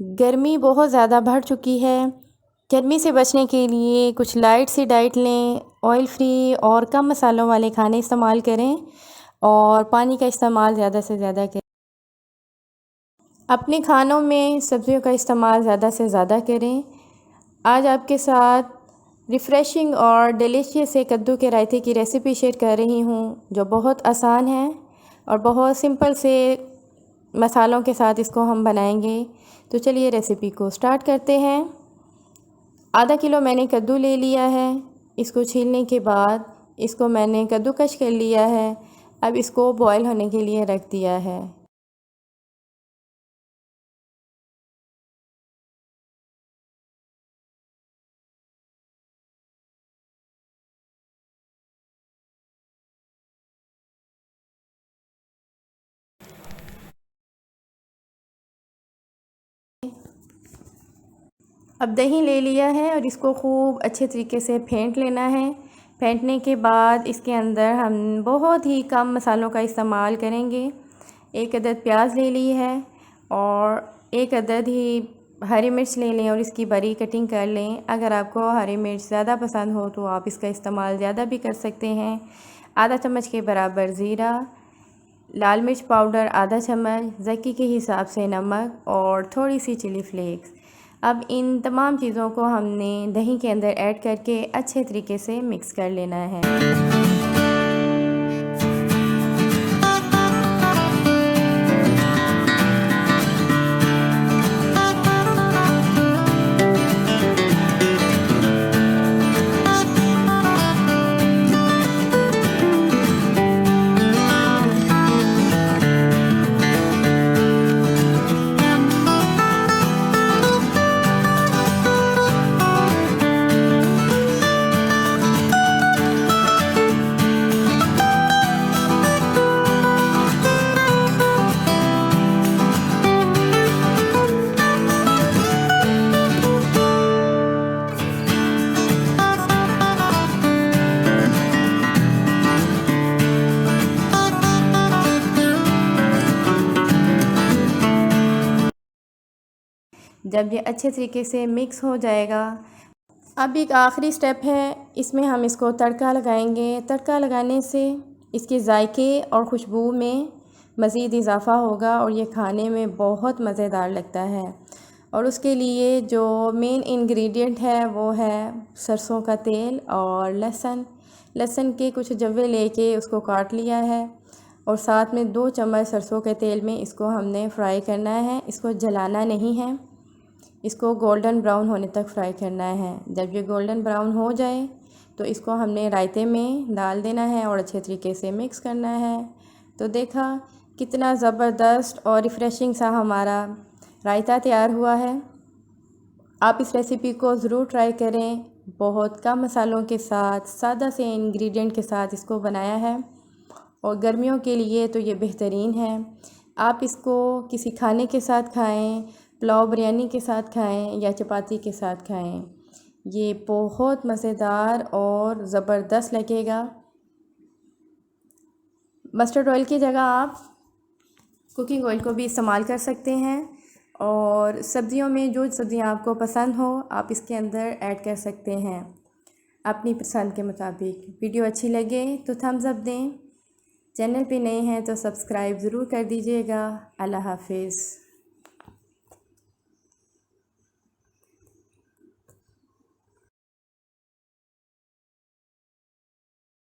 गर्मी बहुत ज़्यादा बढ़ चुकी है। गर्मी से बचने के लिए कुछ लाइट सी डाइट लें, ऑयल फ्री और कम मसालों वाले खाने इस्तेमाल करें और पानी का इस्तेमाल ज़्यादा से ज़्यादा करें। अपने खानों में सब्जियों का इस्तेमाल ज़्यादा से ज़्यादा करें। आज आपके साथ रिफ़्रेशिंग और डिलीशियस से कद्दू के रायते की रेसिपी शेयर कर रही हूँ, जो बहुत आसान है और बहुत सिंपल से मसालों के साथ इसको हम बनाएंगे। तो चलिए रेसिपी को स्टार्ट करते हैं। आधा किलो मैंने कद्दू ले लिया है। इसको छीलने के बाद इसको मैंने कद्दूकश कर लिया है। अब इसको बॉईल होने के लिए रख दिया है। अब दही ले लिया है और इसको खूब अच्छे तरीके से फेंट लेना है। फेंटने के बाद इसके अंदर हम बहुत ही कम मसालों का इस्तेमाल करेंगे। एक अदद प्याज ले ली है और एक अदद ही हरी मिर्च ले लें और इसकी बारीक कटिंग कर लें। अगर आपको हरी मिर्च ज़्यादा पसंद हो तो आप इसका इस्तेमाल ज़्यादा भी कर सकते हैं। आधा चम्मच के बराबर ज़ीरा, लाल मिर्च पाउडर आधा चम्मच, ज़ायके के हिसाब से नमक और थोड़ी सी चिली फ्लेक्स। अब इन तमाम चीज़ों को हमने दही के अंदर ऐड करके अच्छे तरीके से मिक्स कर लेना है। जब ये अच्छे तरीके से मिक्स हो जाएगा, अब एक आखिरी स्टेप है, इसमें हम इसको तड़का लगाएंगे। तड़का लगाने से इसके जायके और खुशबू में मज़ीद इजाफ़ा होगा और ये खाने में बहुत मज़ेदार लगता है। और उसके लिए जो मेन इंग्रेडिएंट है वो है सरसों का तेल और लहसुन। लहसुन के कुछ जवे लेके उसको काट लिया है और साथ में 2 चम्मच सरसों के तेल में इसको हमने फ्राई करना है। इसको जलाना नहीं है, इसको गोल्डन ब्राउन होने तक फ्राई करना है। जब ये गोल्डन ब्राउन हो जाए तो इसको हमने रायते में डाल देना है और अच्छे तरीके से मिक्स करना है। तो देखा कितना ज़बरदस्त और रिफ़्रेशिंग सा हमारा रायता तैयार हुआ है। आप इस रेसिपी को ज़रूर ट्राई करें। बहुत कम मसालों के साथ, सादा से इंग्रेडिएंट के साथ इसको बनाया है और गर्मियों के लिए तो ये बेहतरीन है। आप इसको किसी खाने के साथ खाएं, पुलाव बिरयानी के साथ खाएं या चपाती के साथ खाएं। ये बहुत मज़ेदार और ज़बरदस्त लगेगा। मस्टर्ड ऑयल की जगह आप कुकिंग ऑयल को भी इस्तेमाल कर सकते हैं और सब्ज़ियों में जो सब्ज़ियाँ आपको पसंद हो आप इसके अंदर ऐड कर सकते हैं अपनी पसंद के मुताबिक। वीडियो अच्छी लगे तो थम्स अप दें। चैनल पे नए हैं तो सब्सक्राइब ज़रूर कर दीजिएगा। अल्लाह हाफिज़।